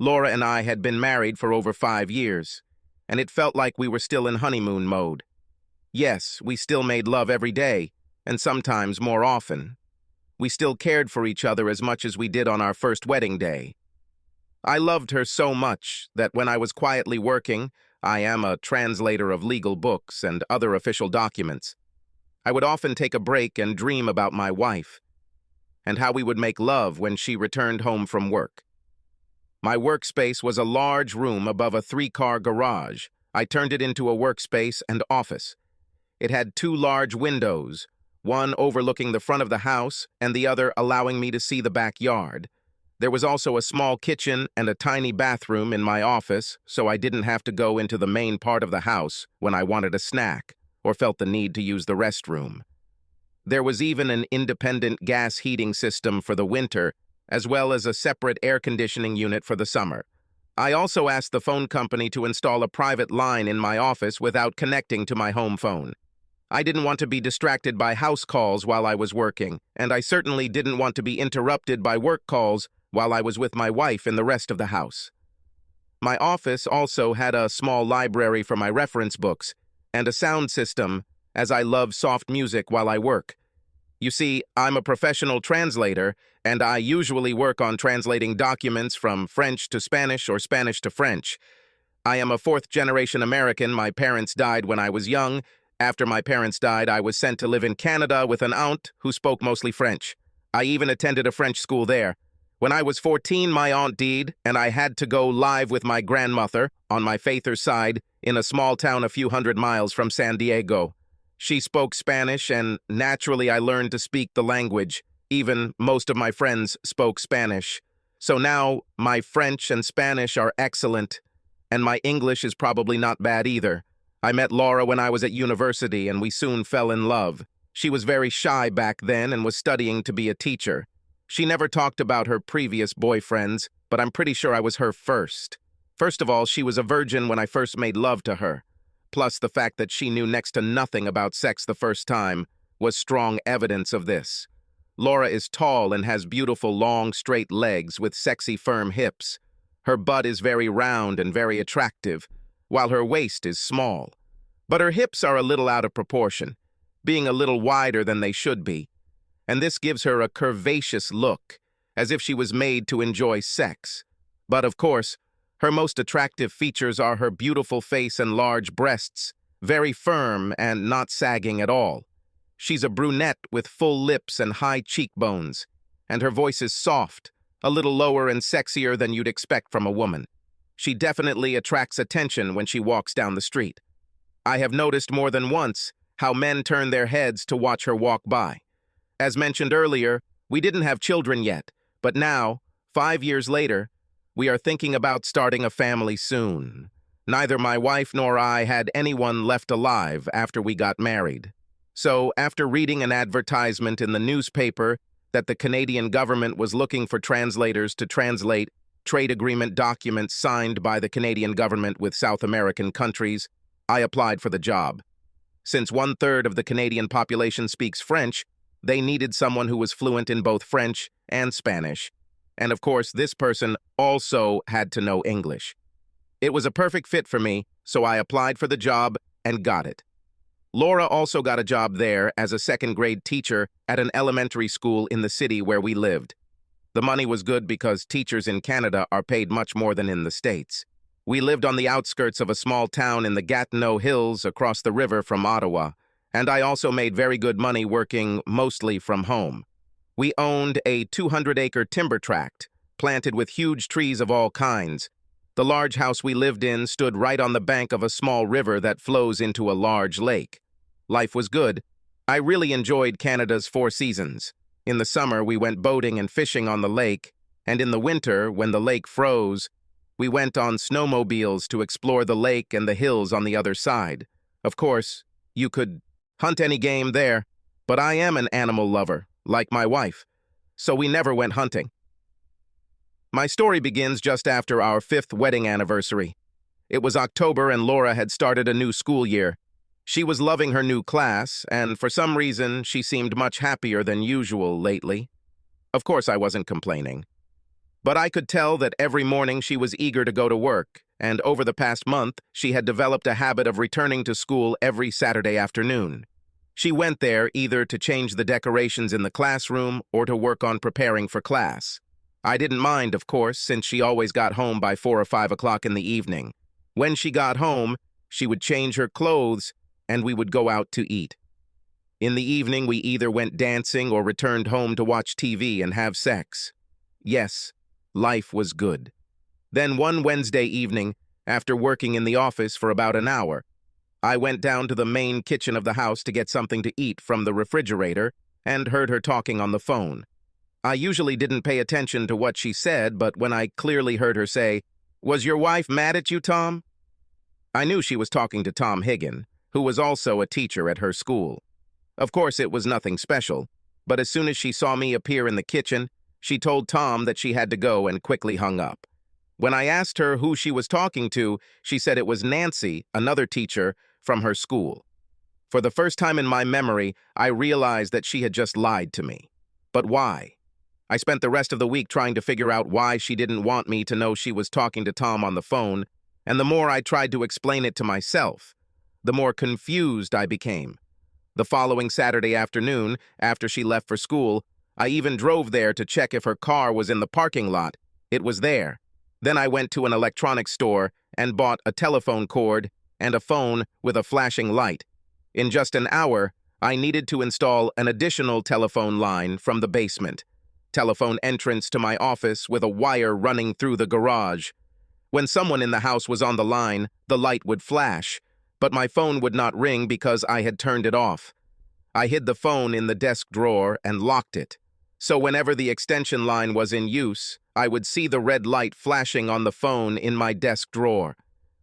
Laura and I had been married for over 5 years, and it felt like we were still in honeymoon mode. Yes, we still made love every day, and sometimes more often. We still cared for each other as much as we did on our first wedding day. I loved her so much that when I was quietly working, I am a translator of legal books and other official documents, I would often take a break and dream about my wife, and how we would make love when she returned home from work. My workspace was a large room above a 3-car garage. I turned it into a workspace and office. It had 2 large windows, one overlooking the front of the house and the other allowing me to see the backyard. There was also a small kitchen and a tiny bathroom in my office, so I didn't have to go into the main part of the house when I wanted a snack or felt the need to use the restroom. There was even an independent gas heating system for the winter, as well as a separate air conditioning unit for the summer. I also asked the phone company to install a private line in my office without connecting to my home phone. I didn't want to be distracted by house calls while I was working, and I certainly didn't want to be interrupted by work calls while I was with my wife in the rest of the house. My office also had a small library for my reference books and a sound system, as I love soft music while I work. You see, I'm a professional translator, and I usually work on translating documents from French to Spanish or Spanish to French. I am a 4th-generation American. My parents died when I was young. After my parents died, I was sent to live in Canada with an aunt who spoke mostly French. I even attended a French school there. When I was 14, my aunt died, and I had to go live with my grandmother, on my father's side, in a small town a few hundred miles from San Diego. She spoke Spanish, and naturally I learned to speak the language. Even most of my friends spoke Spanish. So now my French and Spanish are excellent, and my English is probably not bad either. I met Laura when I was at university, and we soon fell in love. She was very shy back then and was studying to be a teacher. She never talked about her previous boyfriends, but I'm pretty sure I was her first. First of all, she was a virgin when I first made love to her. Plus, the fact that she knew next to nothing about sex the first time was strong evidence of this. Laura is tall and has beautiful, long, straight legs with sexy, firm hips. Her butt is very round and very attractive, while her waist is small. But her hips are a little out of proportion, being a little wider than they should be, and this gives her a curvaceous look, as if she was made to enjoy sex. But of course, her most attractive features are her beautiful face and large breasts, very firm and not sagging at all. She's a brunette with full lips and high cheekbones, and her voice is soft, a little lower and sexier than you'd expect from a woman. She definitely attracts attention when she walks down the street. I have noticed more than once how men turn their heads to watch her walk by. As mentioned earlier, we didn't have children yet, but now, 5 years later, we are thinking about starting a family soon. Neither my wife nor I had anyone left alive after we got married. So, after reading an advertisement in the newspaper that the Canadian government was looking for translators to translate trade agreement documents signed by the Canadian government with South American countries, I applied for the job. Since 1/3 of the Canadian population speaks French, they needed someone who was fluent in both French and Spanish. And of course, this person also had to know English. It was a perfect fit for me, so I applied for the job and got it. Laura also got a job there as a 2nd-grade teacher at an elementary school in the city where we lived. The money was good because teachers in Canada are paid much more than in the States. We lived on the outskirts of a small town in the Gatineau Hills across the river from Ottawa, and I also made very good money working mostly from home. We owned a 200-acre timber tract, planted with huge trees of all kinds. The large house we lived in stood right on the bank of a small river that flows into a large lake. Life was good. I really enjoyed Canada's 4 seasons. In the summer, we went boating and fishing on the lake, and in the winter, when the lake froze, we went on snowmobiles to explore the lake and the hills on the other side. Of course, you could hunt any game there, but I am an animal lover, like my wife, so we never went hunting. My story begins just after our 5th wedding anniversary. It was October and Laura had started a new school year. She was loving her new class, and for some reason, she seemed much happier than usual lately. Of course, I wasn't complaining. But I could tell that every morning she was eager to go to work, and over the past month, she had developed a habit of returning to school every Saturday afternoon. She went there either to change the decorations in the classroom or to work on preparing for class. I didn't mind, of course, since she always got home by 4 or 5 o'clock in the evening. When she got home, she would change her clothes, and we would go out to eat. In the evening, we either went dancing or returned home to watch TV and have sex. Yes, life was good. Then one Wednesday evening, after working in the office for about an hour, I went down to the main kitchen of the house to get something to eat from the refrigerator and heard her talking on the phone. I usually didn't pay attention to what she said, but when I clearly heard her say, "Was your wife mad at you, Tom?" I knew she was talking to Tom Higgin, who was also a teacher at her school. Of course, it was nothing special, but as soon as she saw me appear in the kitchen, she told Tom that she had to go and quickly hung up. When I asked her who she was talking to, she said it was Nancy, another teacher from her school. For the first time in my memory, I realized that she had just lied to me. But why? I spent the rest of the week trying to figure out why she didn't want me to know she was talking to Tom on the phone, and the more I tried to explain it to myself, the more confused I became. The following Saturday afternoon, after she left for school, I even drove there to check if her car was in the parking lot. It was there. Then I went to an electronics store and bought a telephone cord and a phone with a flashing light. In just an hour, I needed to install an additional telephone line from the basement, telephone entrance to my office with a wire running through the garage. When someone in the house was on the line, the light would flash, but my phone would not ring because I had turned it off. I hid the phone in the desk drawer and locked it. So whenever the extension line was in use, I would see the red light flashing on the phone in my desk drawer.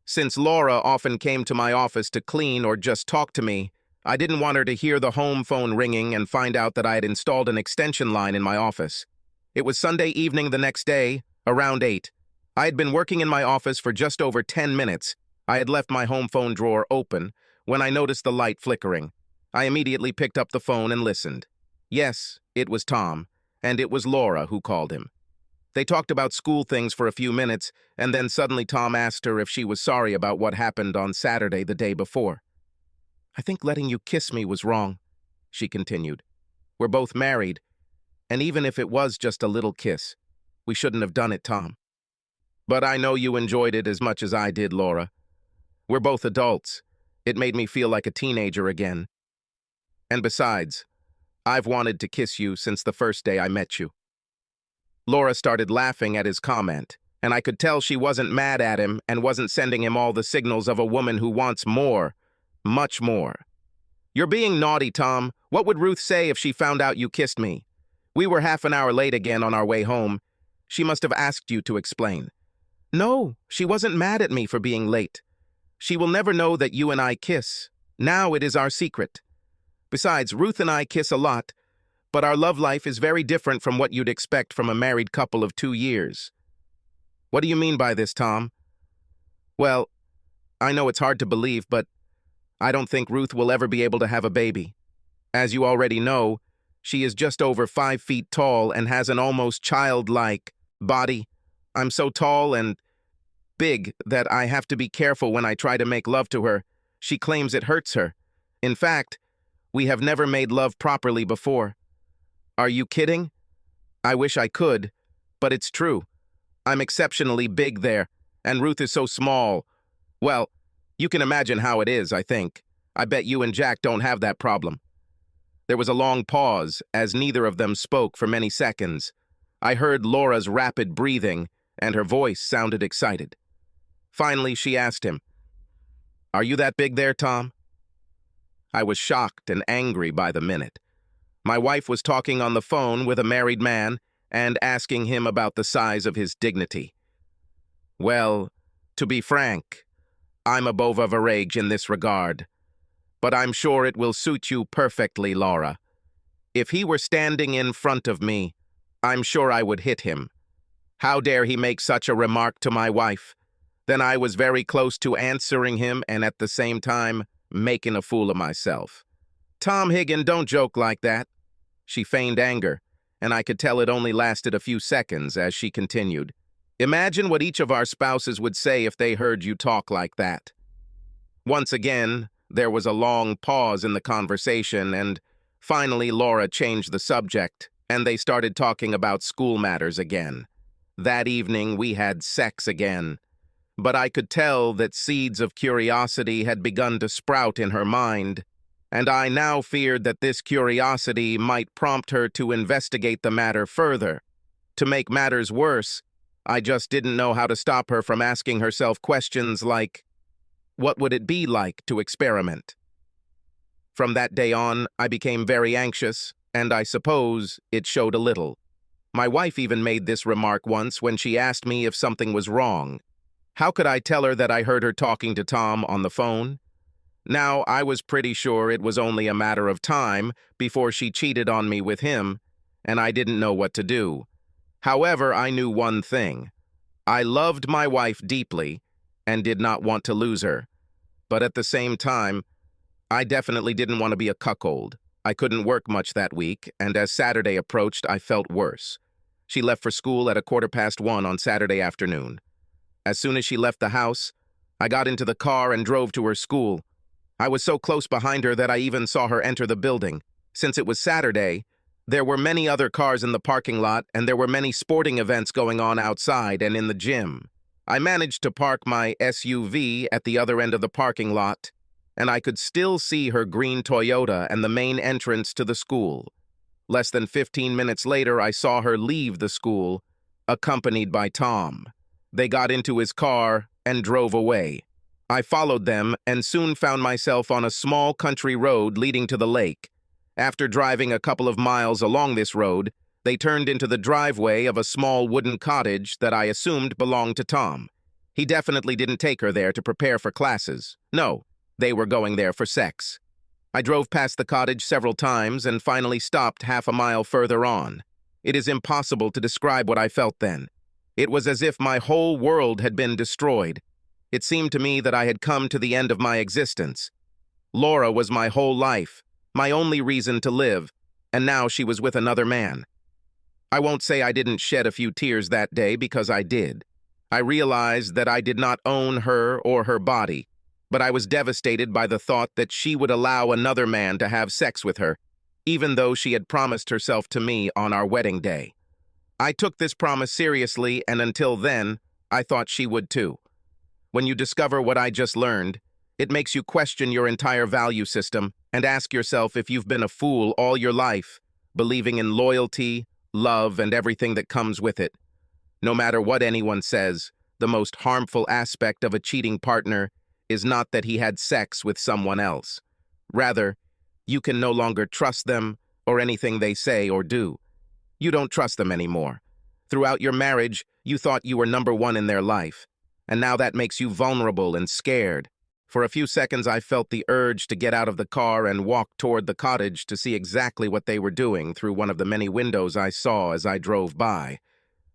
Since Laura often came to my office to clean or just talk to me, I didn't want her to hear the home phone ringing and find out that I had installed an extension line in my office. It was Sunday evening the next day, around 8. I had been working in my office for just over 10 minutes. I had left my home phone drawer open when I noticed the light flickering. I immediately picked up the phone and listened. Yes, it was Tom, and it was Laura who called him. They talked about school things for a few minutes, and then suddenly Tom asked her if she was sorry about what happened on Saturday the day before. "I think letting you kiss me was wrong," she continued. "We're both married, and even if it was just a little kiss, we shouldn't have done it, Tom. But I know you enjoyed it as much as I did, Laura. We're both adults. It made me feel like a teenager again. And besides, I've wanted to kiss you since the first day I met you." Laura started laughing at his comment, and I could tell she wasn't mad at him and wasn't sending him all the signals of a woman who wants more, much more. "You're being naughty, Tom. What would Ruth say if she found out you kissed me? We were half an hour late again on our way home. She must have asked you to explain." "No, she wasn't mad at me for being late. She will never know that you and I kiss. Now it is our secret. Besides, Ruth and I kiss a lot, but our love life is very different from what you'd expect from a married couple of 2 years. "What do you mean by this, Tom?" "Well, I know it's hard to believe, but I don't think Ruth will ever be able to have a baby. As you already know, she is just over 5 feet tall and has an almost childlike body. I'm so tall and big that I have to be careful when I try to make love to her. She claims it hurts her. In fact, we have never made love properly before." "Are you kidding?" "I wish I could, but it's true. I'm exceptionally big there, and Ruth is so small. Well, you can imagine how it is, I think. I bet you and Jack don't have that problem." There was a long pause, as neither of them spoke for many seconds. I heard Laura's rapid breathing, and her voice sounded excited. Finally, she asked him, "Are you that big there, Tom?" I was shocked and angry by the minute. My wife was talking on the phone with a married man and asking him about the size of his dignity. "Well, to be frank, I'm above average in this regard, but I'm sure it will suit you perfectly, Laura. If he were standing in front of me, I'm sure I would hit him. How dare he make such a remark to my wife?" Then I was very close to answering him and at the same time making a fool of myself. "Tom Higgin, don't joke like that." She feigned anger, and I could tell it only lasted a few seconds as she continued. Imagine what each of our spouses would say if they heard you talk like that. Once again, there was a long pause in the conversation, and finally Laura changed the subject, and they started talking about school matters again. That evening, we had sex again, but I could tell that seeds of curiosity had begun to sprout in her mind, and I now feared that this curiosity might prompt her to investigate the matter further. To make matters worse, I just didn't know how to stop her from asking herself questions like, what would it be like to experiment? From that day on, I became very anxious, and I suppose it showed a little. My wife even made this remark once when she asked me if something was wrong. How could I tell her that I heard her talking to Tom on the phone? Now, I was pretty sure it was only a matter of time before she cheated on me with him, and I didn't know what to do. However, I knew one thing. I loved my wife deeply and did not want to lose her. But at the same time, I definitely didn't want to be a cuckold. I couldn't work much that week, and as Saturday approached, I felt worse. She left for school at 1:15 on Saturday afternoon. As soon as she left the house, I got into the car and drove to her school. I was so close behind her that I even saw her enter the building. Since it was Saturday, there were many other cars in the parking lot, and there were many sporting events going on outside and in the gym. I managed to park my SUV at the other end of the parking lot, and I could still see her green Toyota and the main entrance to the school. Less than 15 minutes later, I saw her leave the school, accompanied by Tom. They got into his car and drove away. I followed them and soon found myself on a small country road leading to the lake. After driving a couple of miles along this road, they turned into the driveway of a small wooden cottage that I assumed belonged to Tom. He definitely didn't take her there to prepare for classes. No, they were going there for sex. I drove past the cottage several times and finally stopped half a mile further on. It is impossible to describe what I felt then. It was as if my whole world had been destroyed. It seemed to me that I had come to the end of my existence. Laura was my whole life, my only reason to live, and now she was with another man. I won't say I didn't shed a few tears that day, because I did. I realized that I did not own her or her body, but I was devastated by the thought that she would allow another man to have sex with her, even though she had promised herself to me on our wedding day. I took this promise seriously, and until then, I thought she would too. When you discover what I just learned, it makes you question your entire value system and ask yourself if you've been a fool all your life, believing in loyalty, love, and everything that comes with it. No matter what anyone says, the most harmful aspect of a cheating partner is not that he had sex with someone else. Rather, you can no longer trust them or anything they say or do. You don't trust them anymore. Throughout your marriage, you thought you were number one in their life, and now that makes you vulnerable and scared. For a few seconds, I felt the urge to get out of the car and walk toward the cottage to see exactly what they were doing through one of the many windows I saw as I drove by.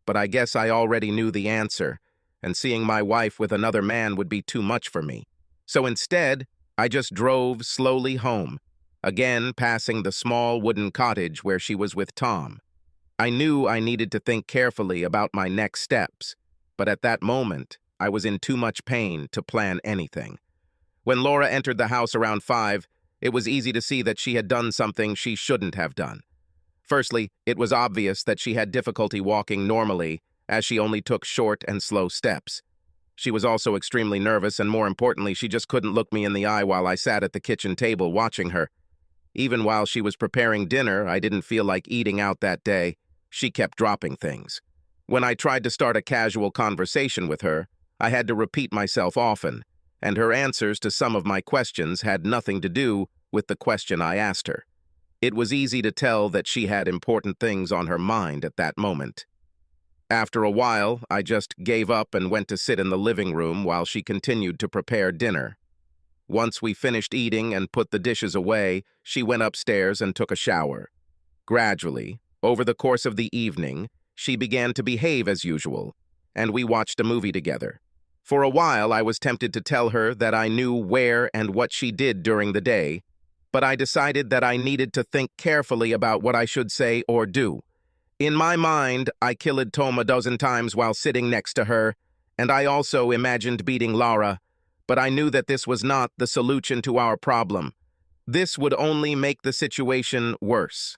But I guess I already knew the answer, and seeing my wife with another man would be too much for me. So instead, I just drove slowly home, again passing the small wooden cottage where she was with Tom. I knew I needed to think carefully about my next steps, but at that moment, I was in too much pain to plan anything. When Laura entered the house around 5, it was easy to see that she had done something she shouldn't have done. Firstly, it was obvious that she had difficulty walking normally, as she only took short and slow steps. She was also extremely nervous, and more importantly, she just couldn't look me in the eye while I sat at the kitchen table watching her. Even while she was preparing dinner, I didn't feel like eating out that day. She kept dropping things. When I tried to start a casual conversation with her, I had to repeat myself often, and her answers to some of my questions had nothing to do with the question I asked her. It was easy to tell that she had important things on her mind at that moment. After a while, I just gave up and went to sit in the living room while she continued to prepare dinner. Once we finished eating and put the dishes away, she went upstairs and took a shower. Gradually, over the course of the evening, she began to behave as usual, and we watched a movie together. For a while, I was tempted to tell her that I knew where and what she did during the day, but I decided that I needed to think carefully about what I should say or do. In my mind, I killed Tom a dozen times while sitting next to her, and I also imagined beating Laura, but I knew that this was not the solution to our problem. This would only make the situation worse.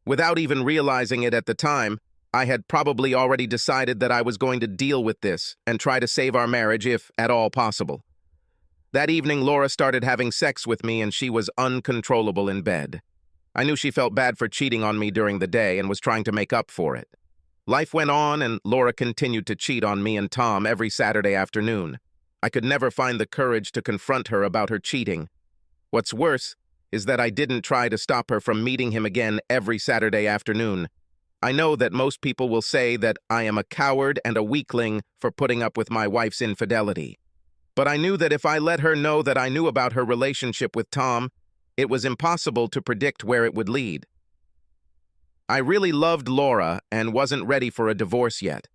Without even realizing it at the time, I had probably already decided that I was going to deal with this and try to save our marriage if at all possible. That evening, Laura started having sex with me and she was uncontrollable in bed. I knew she felt bad for cheating on me during the day and was trying to make up for it. Life went on and Laura continued to cheat on me and Tom every Saturday afternoon. I could never find the courage to confront her about her cheating. What's worse is that I didn't try to stop her from meeting him again every Saturday afternoon. I know that most people will say that I am a coward and a weakling for putting up with my wife's infidelity. But I knew that if I let her know that I knew about her relationship with Tom, it was impossible to predict where it would lead. I really loved Laura and wasn't ready for a divorce yet.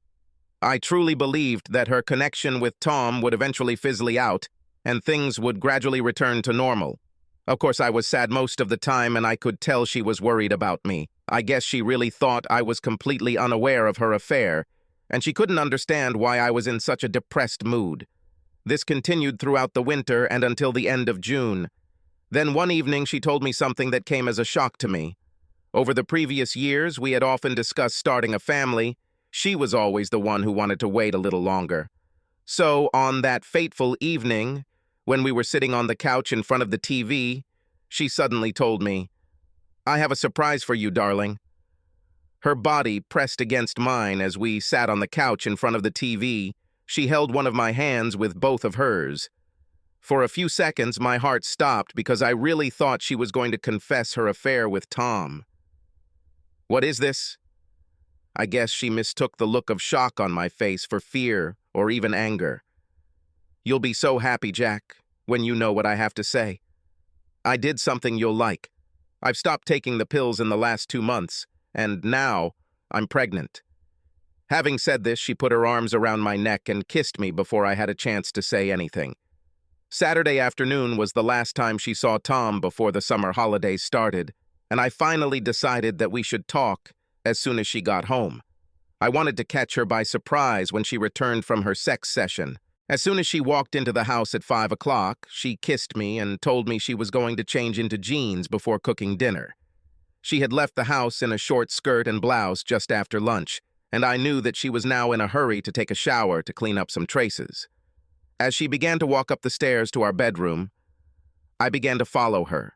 I truly believed that her connection with Tom would eventually fizzle out and things would gradually return to normal. Of course, I was sad most of the time and I could tell she was worried about me. I guess she really thought I was completely unaware of her affair, and she couldn't understand why I was in such a depressed mood. This continued throughout the winter and until the end of June. Then one evening she told me something that came as a shock to me. Over the previous years, we had often discussed starting a family. She was always the one who wanted to wait a little longer. So, on that fateful evening, when we were sitting on the couch in front of the TV, she suddenly told me, "I have a surprise for you, darling." Her body pressed against mine as we sat on the couch in front of the TV. She held one of my hands with both of hers. For a few seconds, my heart stopped because I really thought she was going to confess her affair with Tom. "What is this?" I guess she mistook the look of shock on my face for fear or even anger. "You'll be so happy, Jack, when you know what I have to say. I did something you'll like. I've stopped taking the pills in the last 2 months, and now I'm pregnant." Having said this, she put her arms around my neck and kissed me before I had a chance to say anything. Saturday afternoon was the last time she saw Tom before the summer holidays started, and I finally decided that we should talk as soon as she got home. I wanted to catch her by surprise when she returned from her sex session. As soon as she walked into the house at 5 o'clock, she kissed me and told me she was going to change into jeans before cooking dinner. She had left the house in a short skirt and blouse just after lunch, and I knew that she was now in a hurry to take a shower to clean up some traces. As she began to walk up the stairs to our bedroom, I began to follow her.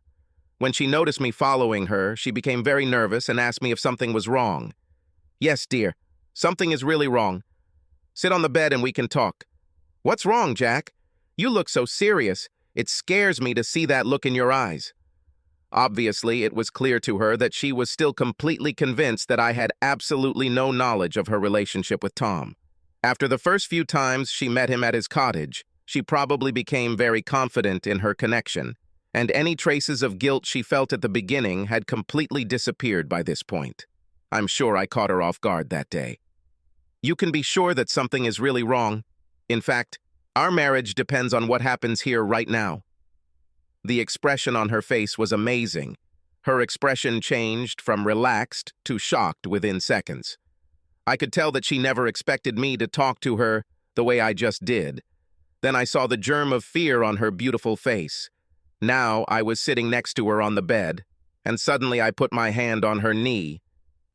When she noticed me following her, she became very nervous and asked me if something was wrong. "Yes, dear, something is really wrong. Sit on the bed and we can talk." "What's wrong, Jack? You look so serious. It scares me to see that look in your eyes." Obviously, it was clear to her that she was still completely convinced that I had absolutely no knowledge of her relationship with Tom. After the first few times she met him at his cottage, she probably became very confident in her connection, and any traces of guilt she felt at the beginning had completely disappeared by this point. I'm sure I caught her off guard that day. "You can be sure that something is really wrong. In fact, our marriage depends on what happens here right now." The expression on her face was amazing. Her expression changed from relaxed to shocked within seconds. I could tell that she never expected me to talk to her the way I just did. Then I saw the germ of fear on her beautiful face. Now I was sitting next to her on the bed, and suddenly I put my hand on her knee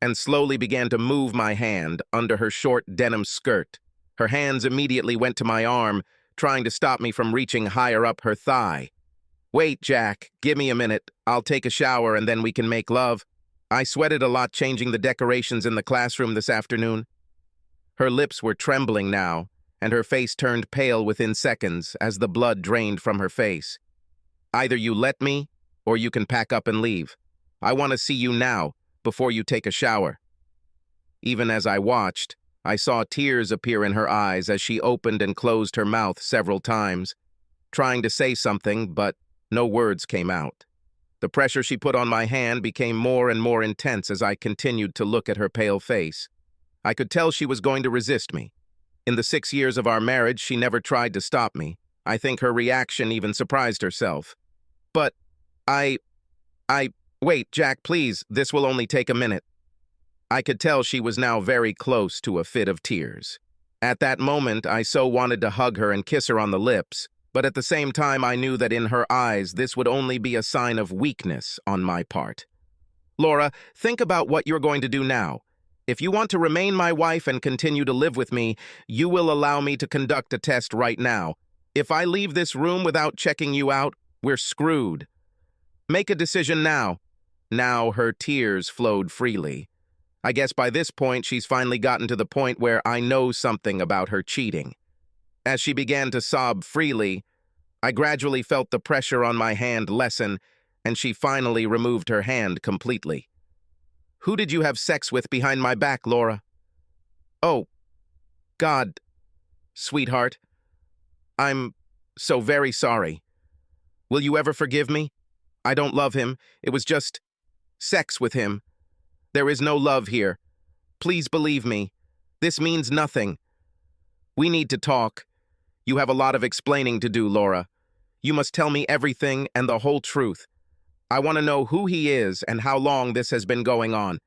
and slowly began to move my hand under her short denim skirt. Her hands immediately went to my arm, trying to stop me from reaching higher up her thigh. "Wait, Jack, give me a minute. I'll take a shower and then we can make love. I sweated a lot changing the decorations in the classroom this afternoon." Her lips were trembling now, and her face turned pale within seconds as the blood drained from her face. "Either you let me, or you can pack up and leave. I want to see you now, before you take a shower." Even as I watched, I saw tears appear in her eyes as she opened and closed her mouth several times, trying to say something, but no words came out. The pressure she put on my hand became more and more intense as I continued to look at her pale face. I could tell she was going to resist me. In the 6 years of our marriage, she never tried to stop me. I think her reaction even surprised herself. "But wait, Jack, please, this will only take a minute." I could tell she was now very close to a fit of tears. At that moment, I so wanted to hug her and kiss her on the lips, but at the same time I knew that in her eyes this would only be a sign of weakness on my part. Laura, think about what you're going to do now. If you want to remain my wife and continue to live with me, you will allow me to conduct a test right now. If I leave this room without checking you out, we're screwed. Make a decision now. Now her tears flowed freely. I guess by this point she's finally gotten to the point where I know something about her cheating. As she began to sob freely, I gradually felt the pressure on my hand lessen, and she finally removed her hand completely. Who did you have sex with behind my back, Laura? Oh, God, sweetheart, I'm so very sorry. Will you ever forgive me? I don't love him. It was just sex with him. There is no love here. Please believe me. This means nothing. We need to talk. You have a lot of explaining to do, Laura. You must tell me everything and the whole truth. I want to know who he is and how long this has been going on.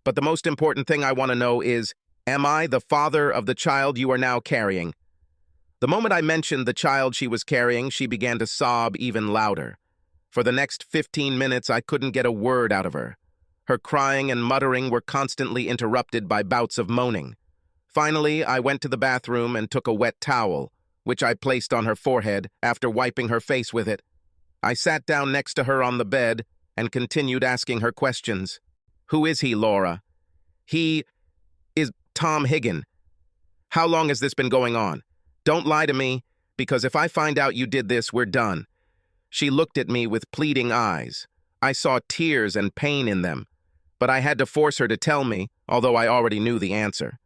But the most important thing I want to know is, am I the father of the child you are now carrying? The moment I mentioned the child she was carrying, she began to sob even louder. For the next 15 minutes, I couldn't get a word out of her. Her crying and muttering were constantly interrupted by bouts of moaning. Finally, I went to the bathroom and took a wet towel, which I placed on her forehead after wiping her face with it. I sat down next to her on the bed and continued asking her questions. Who is he, Laura? He is Tom Higgin. How long has this been going on? Don't lie to me, because if I find out you did this, we're done. She looked at me with pleading eyes. I saw tears and pain in them, but I had to force her to tell me, although I already knew the answer.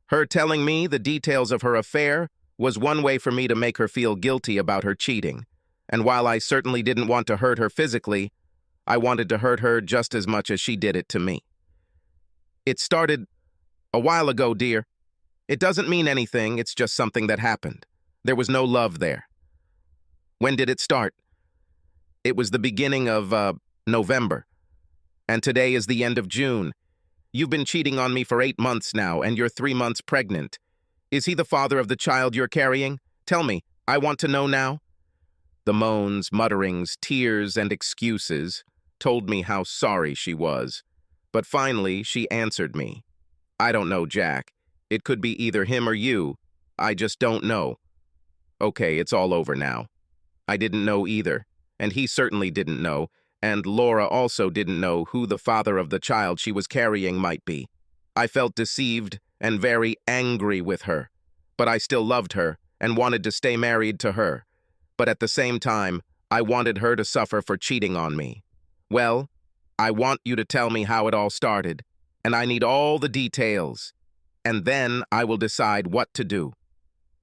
Her telling me the details of her affair was one way for me to make her feel guilty about her cheating, and while I certainly didn't want to hurt her physically, I wanted to hurt her just as much as she did it to me. It started a while ago, dear. It doesn't mean anything, it's just something that happened. There was no love there. When did it start? It was the beginning of, November. And today is the end of June. You've been cheating on me for 8 months now, and you're 3 months pregnant. Is he the father of the child you're carrying? Tell me, I want to know now. The moans, mutterings, tears, and excuses told me how sorry she was. But finally, she answered me. I don't know, Jack. It could be either him or you. I just don't know. Okay, it's all over now. I didn't know either, and he certainly didn't know, and Laura also didn't know who the father of the child she was carrying might be. I felt deceived and very angry with her, but I still loved her and wanted to stay married to her. But at the same time, I wanted her to suffer for cheating on me. Well, I want you to tell me how it all started, and I need all the details, and then I will decide what to do.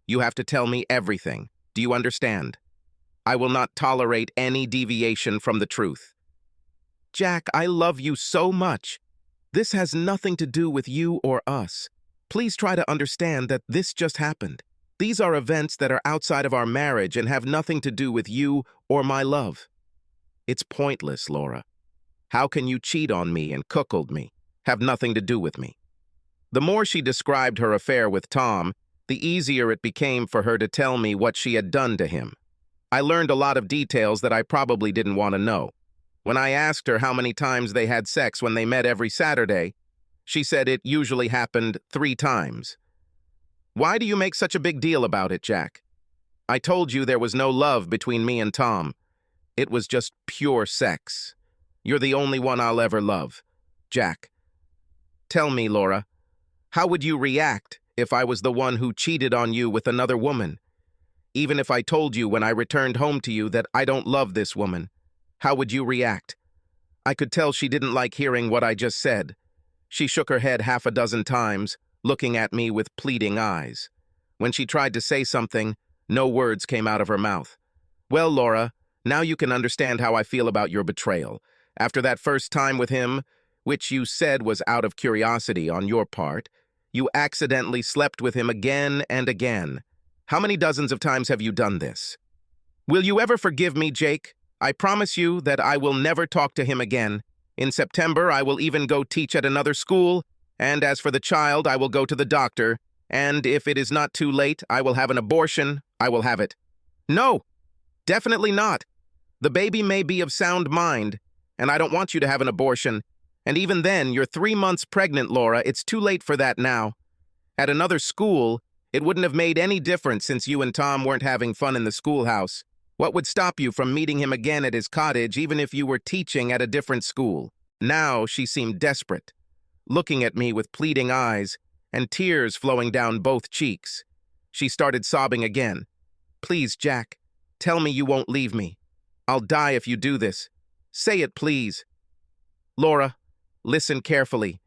You have to tell me everything. Do you understand? I will not tolerate any deviation from the truth. Jack, I love you so much. This has nothing to do with you or us. Please try to understand that this just happened. These are events that are outside of our marriage and have nothing to do with you or my love. It's pointless, Laura. How can you cheat on me and cuckold me, have nothing to do with me? The more she described her affair with Tom, the easier it became for her to tell me what she had done to him. I learned a lot of details that I probably didn't want to know. When I asked her how many times they had sex when they met every Saturday, she said it usually happened 3 times. Why do you make such a big deal about it, Jack? I told you there was no love between me and Tom. It was just pure sex. You're the only one I'll ever love. Jack. Tell me, Laura, how would you react if I was the one who cheated on you with another woman? Even if I told you when I returned home to you that I don't love this woman, how would you react? I could tell she didn't like hearing what I just said. She shook her head 6 times, looking at me with pleading eyes. When she tried to say something, no words came out of her mouth. Well, Laura, now you can understand how I feel about your betrayal. After that first time with him, which you said was out of curiosity on your part, you accidentally slept with him again and again. How many dozens of times have you done this? Will you ever forgive me, Jake? I promise you that I will never talk to him again. In September, I will even go teach at another school, And as for the child, I will go to the doctor, and if it is not too late, I will have an abortion. I will have it. No, definitely not. The baby may be of sound mind, and I don't want you to have an abortion. And even then, you're 3 months pregnant, Laura. It's too late for that now. At another school, it wouldn't have made any difference since you and Tom weren't having fun in the schoolhouse. What would stop you from meeting him again at his cottage, even if you were teaching at a different school? Now she seemed desperate, looking at me with pleading eyes and tears flowing down both cheeks. She started sobbing again. Please, Jack, tell me you won't leave me. I'll die if you do this. Say it, please. Laura, listen carefully.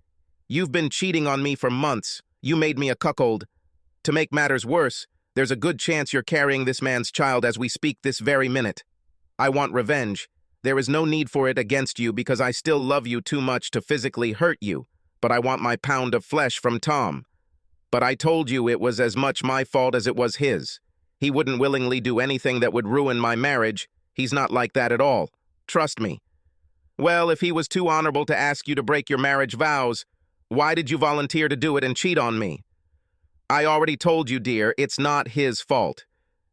You've been cheating on me for months. You made me a cuckold. To make matters worse, there's a good chance you're carrying this man's child as we speak this very minute. I want revenge. There is no need for it against you because I still love you too much to physically hurt you, but I want my pound of flesh from Tom. But I told you it was as much my fault as it was his. He wouldn't willingly do anything that would ruin my marriage. He's not like that at all. Trust me. Well, if he was too honorable to ask you to break your marriage vows, why did you volunteer to do it and cheat on me? I already told you, dear, it's not his fault.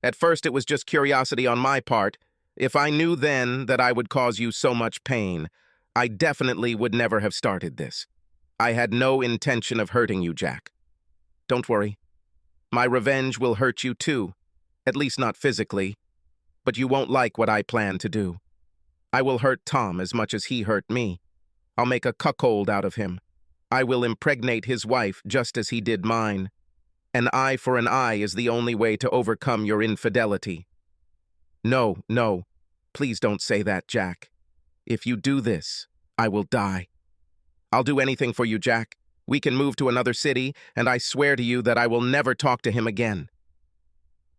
At first it was just curiosity on my part. If I knew then that I would cause you so much pain, I definitely would never have started this. I had no intention of hurting you, Jack. Don't worry. My revenge will hurt you too, at least not physically, but you won't like what I plan to do. I will hurt Tom as much as he hurt me. I'll make a cuckold out of him. I will impregnate his wife just as he did mine. An eye for an eye is the only way to overcome your infidelity. No, no, please don't say that, Jack. If you do this, I will die. I'll do anything for you, Jack. We can move to another city, and I swear to you that I will never talk to him again.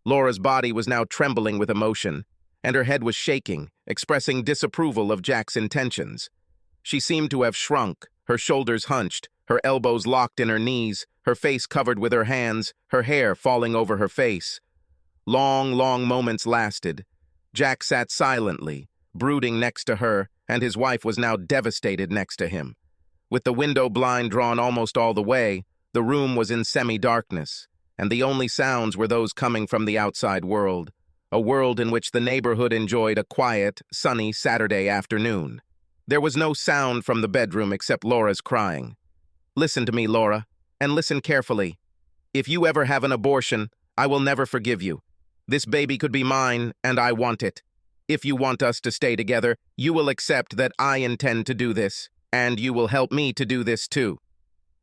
Laura's body was now trembling with emotion, and her head was shaking, expressing disapproval of Jack's intentions. She seemed to have shrunk, her shoulders hunched, her elbows locked in her knees, her face covered with her hands, her hair falling over her face. Long, long moments lasted. Jack sat silently, brooding next to her, and his wife was now devastated next to him. With the window blind drawn almost all the way, the room was in semi-darkness, and the only sounds were those coming from the outside world, a world in which the neighborhood enjoyed a quiet, sunny Saturday afternoon. There was no sound from the bedroom except Laura's crying. Listen to me, Laura, and listen carefully. If you ever have an abortion, I will never forgive you. This baby could be mine, and I want it. If you want us to stay together, you will accept that I intend to do this, and you will help me to do this too.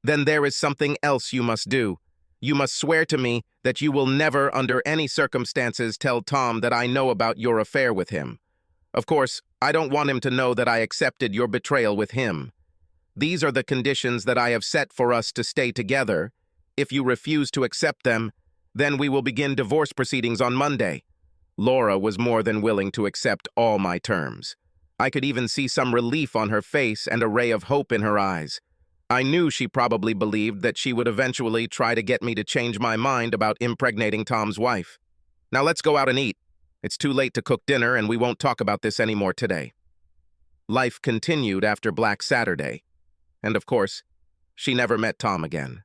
Then there is something else you must do. You must swear to me that you will never, under any circumstances, tell Tom that I know about your affair with him. Of course, I don't want him to know that I accepted your betrayal with him. These are the conditions that I have set for us to stay together. If you refuse to accept them, then we will begin divorce proceedings on Monday. Laura was more than willing to accept all my terms. I could even see some relief on her face and a ray of hope in her eyes. I knew she probably believed that she would eventually try to get me to change my mind about impregnating Tom's wife. Now let's go out and eat. It's too late to cook dinner, and we won't talk about this anymore today. Life continued after Black Saturday. And of course, she never met Tom again.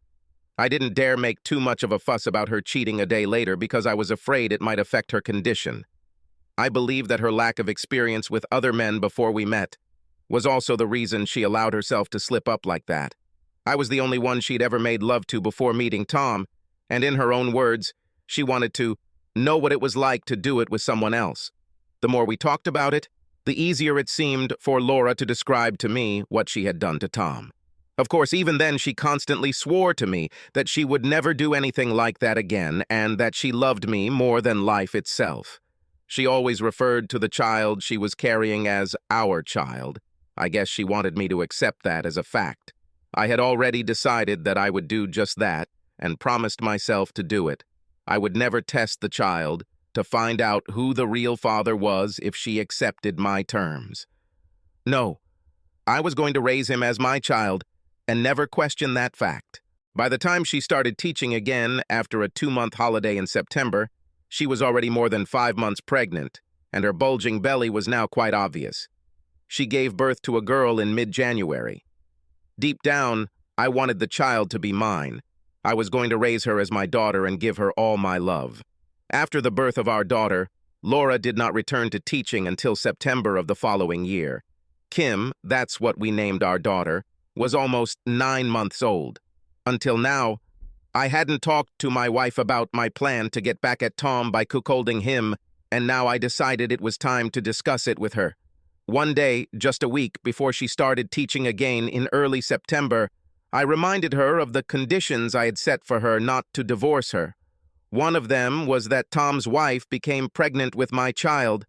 I didn't dare make too much of a fuss about her cheating a day later because I was afraid it might affect her condition. I believe that her lack of experience with other men before we met was also the reason she allowed herself to slip up like that. I was the only one she'd ever made love to before meeting Tom, and in her own words, she wanted to know what it was like to do it with someone else. The more we talked about it, the easier it seemed for Laura to describe to me what she had done to Tom. Of course, even then she constantly swore to me that she would never do anything like that again and that she loved me more than life itself. She always referred to the child she was carrying as our child. I guess she wanted me to accept that as a fact. I had already decided that I would do just that and promised myself to do it. I would never test the child to find out who the real father was if she accepted my terms. No, I was going to raise him as my child and never question that fact. By the time she started teaching again after a 2-month holiday in September, she was already more than 5 months pregnant, and her bulging belly was now quite obvious. She gave birth to a girl in mid-January. Deep down, I wanted the child to be mine. I was going to raise her as my daughter and give her all my love. After the birth of our daughter, Laura did not return to teaching until September of the following year. Kim, that's what we named our daughter, was almost 9 months old. Until now, I hadn't talked to my wife about my plan to get back at Tom by cuckolding him, and now I decided it was time to discuss it with her. One day, just a week before she started teaching again in early September, I reminded her of the conditions I had set for her not to divorce her. One of them was that Tom's wife became pregnant with my child.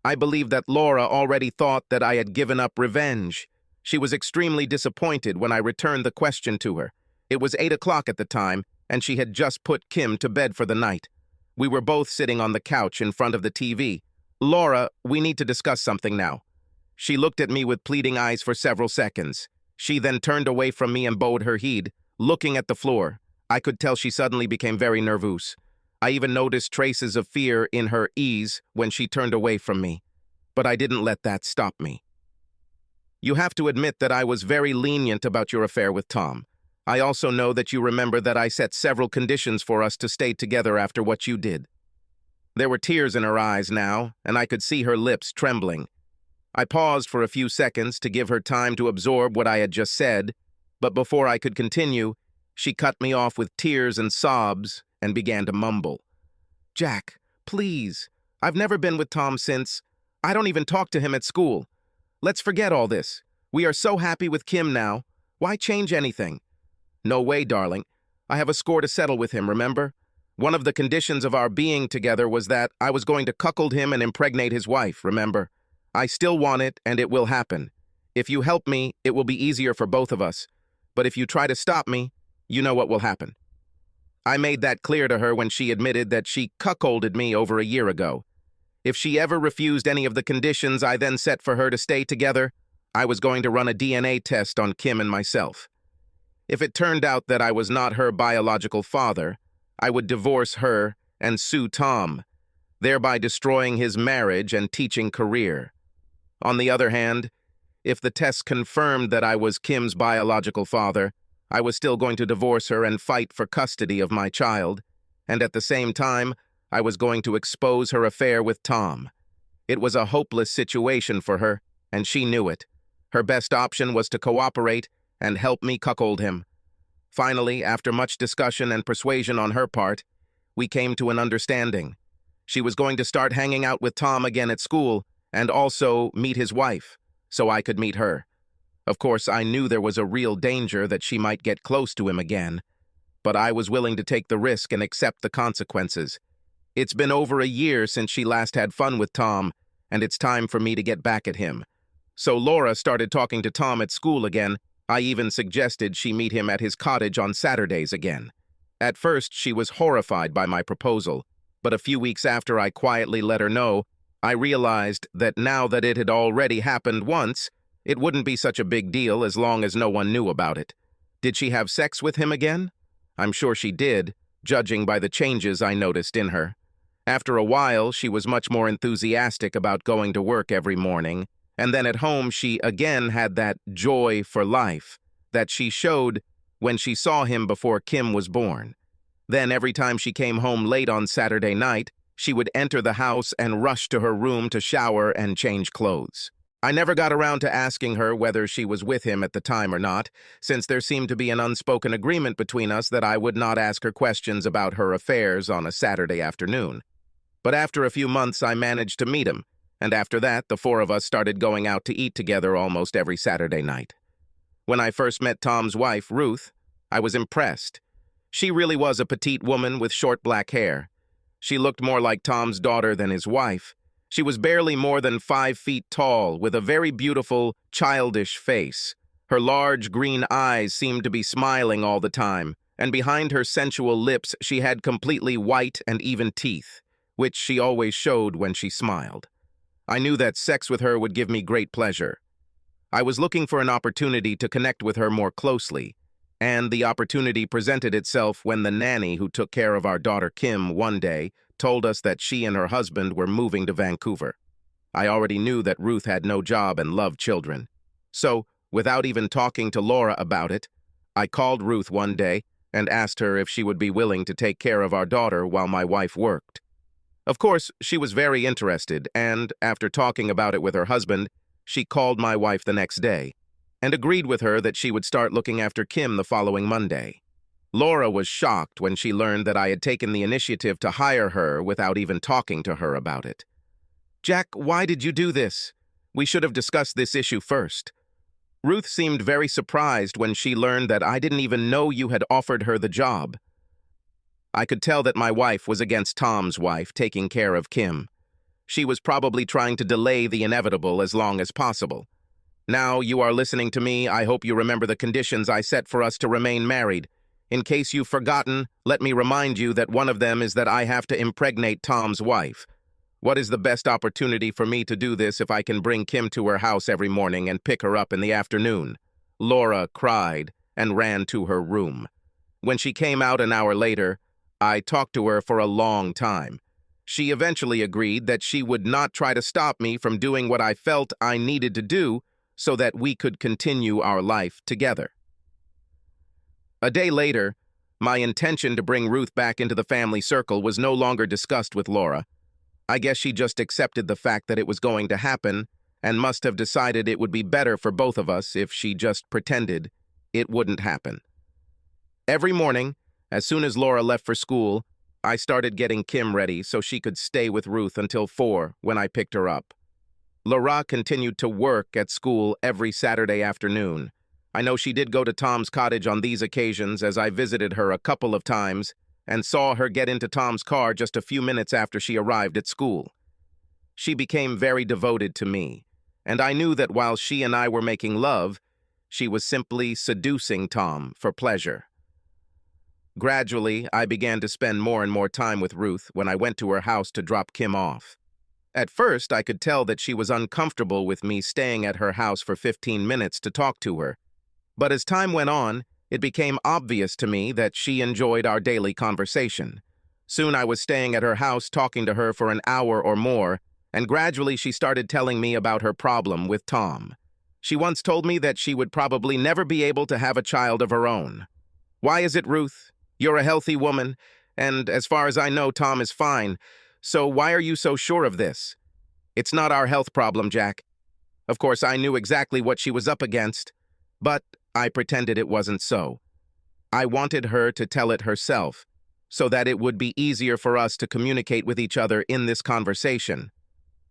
I believe that Laura already thought that I had given up revenge. She was extremely disappointed when I returned the question to her. It was 8 o'clock at the time, and she had just put Kim to bed for the night. We were both sitting on the couch in front of the TV. "Laura, we need to discuss something now." She looked at me with pleading eyes for several seconds. She then turned away from me and bowed her head, looking at the floor. I could tell she suddenly became very nervous. I even noticed traces of fear in her eyes when she turned away from me. But I didn't let that stop me. "You have to admit that I was very lenient about your affair with Tom. I also know that you remember that I set several conditions for us to stay together after what you did." There were tears in her eyes now, and I could see her lips trembling. I paused for a few seconds to give her time to absorb what I had just said, but before I could continue, she cut me off with tears and sobs and began to mumble. "Jack, please. I've never been with Tom since. I don't even talk to him at school. Let's forget all this. We are so happy with Kim now. Why change anything?" "No way, darling. I have a score to settle with him, remember? One of the conditions of our being together was that I was going to cuckold him and impregnate his wife, remember? I still want it, and it will happen. If you help me, it will be easier for both of us. But if you try to stop me, you know what will happen." I made that clear to her when she admitted that she cuckolded me over a year ago. If she ever refused any of the conditions I then set for her to stay together, I was going to run a DNA test on Kim and myself. If it turned out that I was not her biological father, I would divorce her and sue Tom, thereby destroying his marriage and teaching career. On the other hand, if the test confirmed that I was Kim's biological father, I was still going to divorce her and fight for custody of my child, and at the same time, I was going to expose her affair with Tom. It was a hopeless situation for her, and she knew it. Her best option was to cooperate and help me cuckold him. Finally, after much discussion and persuasion on her part, we came to an understanding. She was going to start hanging out with Tom again at school and also meet his wife, so I could meet her. Of course, I knew there was a real danger that she might get close to him again, but I was willing to take the risk and accept the consequences. It's been over a year since she last had fun with Tom, and it's time for me to get back at him. So Laura started talking to Tom at school again. I even suggested she meet him at his cottage on Saturdays again. At first, she was horrified by my proposal, but a few weeks after I quietly let her know, I realized that now that it had already happened once, it wouldn't be such a big deal as long as no one knew about it. Did she have sex with him again? I'm sure she did, judging by the changes I noticed in her. After a while, she was much more enthusiastic about going to work every morning, and then at home she again had that joy for life that she showed when she saw him before Kim was born. Then every time she came home late on Saturday night, she would enter the house and rush to her room to shower and change clothes. I never got around to asking her whether she was with him at the time or not, since there seemed to be an unspoken agreement between us that I would not ask her questions about her affairs on a Saturday afternoon. But after a few months, I managed to meet him, and after that, the four of us started going out to eat together almost every Saturday night. When I first met Tom's wife, Ruth, I was impressed. She really was a petite woman with short black hair. She looked more like Tom's daughter than his wife. She was barely more than 5 feet tall, with a very beautiful, childish face. Her large green eyes seemed to be smiling all the time, and behind her sensual lips she had completely white and even teeth, which she always showed when she smiled. I knew that sex with her would give me great pleasure. I was looking for an opportunity to connect with her more closely, and the opportunity presented itself when the nanny who took care of our daughter Kim one day told us that she and her husband were moving to Vancouver. I already knew that Ruth had no job and loved children. So, without even talking to Laura about it, I called Ruth one day and asked her if she would be willing to take care of our daughter while my wife worked. Of course, she was very interested, and after talking about it with her husband, she called my wife the next day and agreed with her that she would start looking after Kim the following Monday. Laura was shocked when she learned that I had taken the initiative to hire her without even talking to her about it. "Jack, why did you do this? We should have discussed this issue first." Ruth seemed very surprised when she learned that I didn't even know you had offered her the job. I could tell that my wife was against Tom's wife taking care of Kim. She was probably trying to delay the inevitable as long as possible. Now you are listening to me, I hope you remember the conditions I set for us to remain married. In case you've forgotten, let me remind you that one of them is that I have to impregnate Tom's wife. What is the best opportunity for me to do this if I can bring Kim to her house every morning and pick her up in the afternoon? Laura cried and ran to her room. When she came out an hour later, I talked to her for a long time. She eventually agreed that she would not try to stop me from doing what I felt I needed to do so that we could continue our life together. A day later, my intention to bring Ruth back into the family circle was no longer discussed with Laura. I guess she just accepted the fact that it was going to happen and must have decided it would be better for both of us if she just pretended it wouldn't happen. Every morning, as soon as Laura left for school, I started getting Kim ready so she could stay with Ruth until 4 when I picked her up. Laura continued to work at school every Saturday afternoon. I know she did go to Tom's cottage on these occasions as I visited her a couple of times and saw her get into Tom's car just a few minutes after she arrived at school. She became very devoted to me, and I knew that while she and I were making love, she was simply seducing Tom for pleasure. Gradually, I began to spend more and more time with Ruth when I went to her house to drop Kim off. At first, I could tell that she was uncomfortable with me staying at her house for 15 minutes to talk to her. But as time went on, it became obvious to me that she enjoyed our daily conversation. Soon I was staying at her house talking to her for an hour or more, and gradually she started telling me about her problem with Tom. She once told me that she would probably never be able to have a child of her own. "Why is it, Ruth? You're a healthy woman, and as far as I know, Tom is fine. So why are you so sure of this?" "It's not our health problem, Jack." Of course, I knew exactly what she was up against, but I pretended it wasn't so. I wanted her to tell it herself, so that it would be easier for us to communicate with each other in this conversation.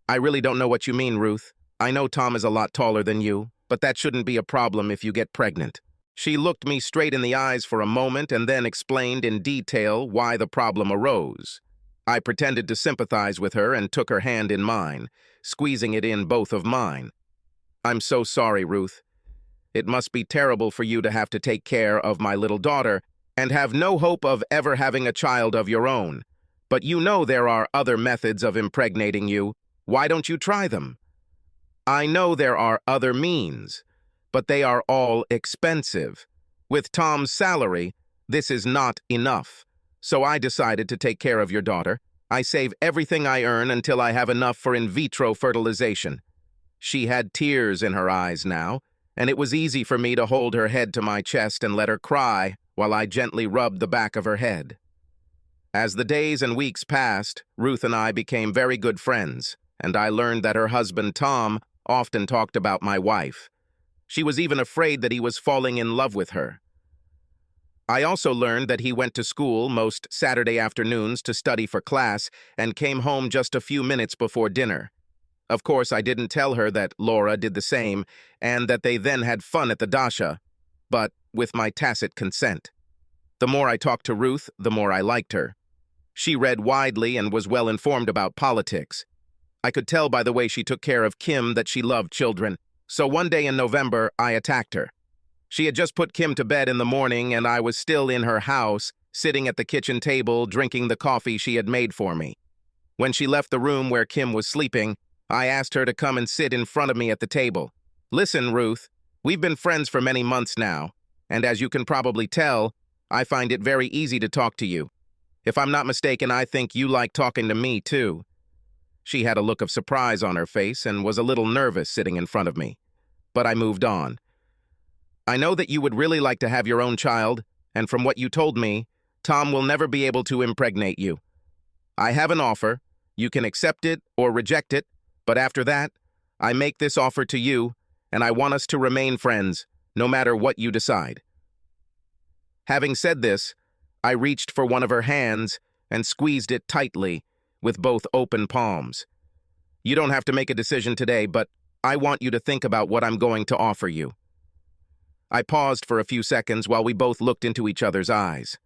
"I really don't know what you mean, Ruth. I know Tom is a lot taller than you, but that shouldn't be a problem if you get pregnant." She looked me straight in the eyes for a moment and then explained in detail why the problem arose. I pretended to sympathize with her and took her hand in mine, squeezing it in both of mine. "I'm so sorry, Ruth. It must be terrible for you to have to take care of my little daughter and have no hope of ever having a child of your own. But you know there are other methods of impregnating you. Why don't you try them?" "I know there are other means, but they are all expensive. With Tom's salary, this is not enough. So I decided to take care of your daughter. I save everything I earn until I have enough for in vitro fertilization." She had tears in her eyes now, and it was easy for me to hold her head to my chest and let her cry while I gently rubbed the back of her head. As the days and weeks passed, Ruth and I became very good friends, and I learned that her husband Tom often talked about my wife. She was even afraid that he was falling in love with her. I also learned that he went to school most Saturday afternoons to study for class and came home just a few minutes before dinner. Of course, I didn't tell her that Laura did the same and that they then had fun at the dasha, but with my tacit consent. The more I talked to Ruth, the more I liked her. She read widely and was well informed about politics. I could tell by the way she took care of Kim that she loved children, so one day in November, I attacked her. She had just put Kim to bed in the morning, and I was still in her house, sitting at the kitchen table, drinking the coffee she had made for me. When she left the room where Kim was sleeping, I asked her to come and sit in front of me at the table. "Listen, Ruth, we've been friends for many months now, and as you can probably tell, I find it very easy to talk to you. If I'm not mistaken, I think you like talking to me, too." She had a look of surprise on her face and was a little nervous sitting in front of me, but I moved on. I know that you would really like to have your own child, and from what you told me, Tom will never be able to impregnate you. I have an offer. You can accept it or reject it, but after that, I make this offer to you, and I want us to remain friends, no matter what you decide." Having said this, I reached for one of her hands and squeezed it tightly, with both open palms. "You don't have to make a decision today, but I want you to think about what I'm going to offer you." I paused for a few seconds while we both looked into each other's eyes.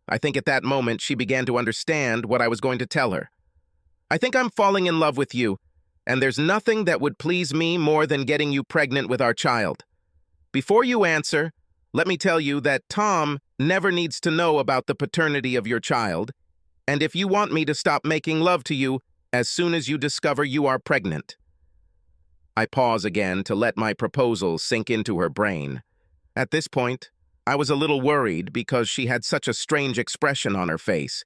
I think at that moment she began to understand what I was going to tell her. "I think I'm falling in love with you, and there's nothing that would please me more than getting you pregnant with our child. Before you answer, let me tell you that Tom never needs to know about the paternity of your child, and if you want me to stop making love to you as soon as you discover you are pregnant." I pause again to let my proposal sink into her brain. At this point, I was a little worried because she had such a strange expression on her face.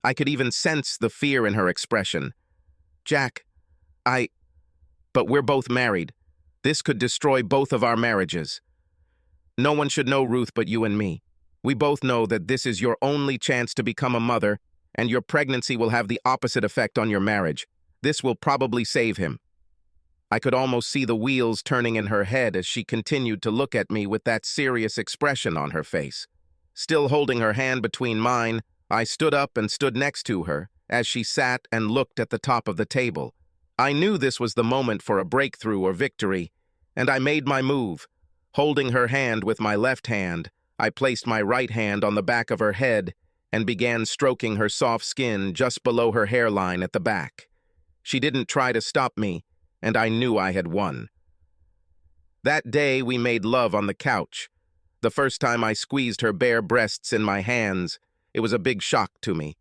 I could even sense the fear in her expression. "Jack, but we're both married. This could destroy both of our marriages. No one should know, Ruth, but you and me. We both know that this is your only chance to become a mother, and your pregnancy will have the opposite effect on your marriage. This will probably save him." I could almost see the wheels turning in her head as she continued to look at me with that serious expression on her face. Still holding her hand between mine, I stood up and stood next to her as she sat and looked at the top of the table. I knew this was the moment for a breakthrough or victory, and I made my move. Holding her hand with my left hand, I placed my right hand on the back of her head and began stroking her soft skin just below her hairline at the back. She didn't try to stop me, and I knew I had won. That day we made love on the couch. The first time I squeezed her bare breasts in my hands, it was a big shock to me.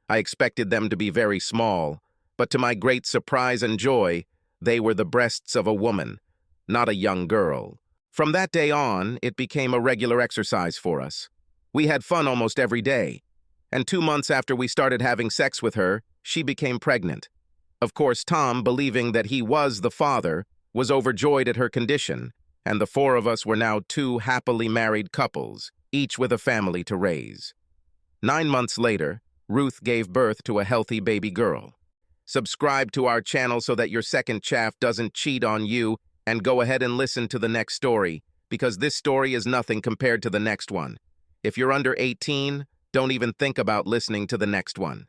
I expected them to be very small, but to my great surprise and joy, they were the breasts of a woman, not a young girl. From that day on, it became a regular exercise for us. We had fun almost every day, and 2 months after we started having sex with her, she became pregnant. Of course, Tom, believing that he was the father, was overjoyed at her condition, and the 4 of us were now 2 happily married couples, each with a family to raise. 9 months later, Ruth gave birth to a healthy baby girl. Subscribe to our channel so that your second chaff doesn't cheat on you, and go ahead and listen to the next story, because this story is nothing compared to the next one. If you're under 18, don't even think about listening to the next one.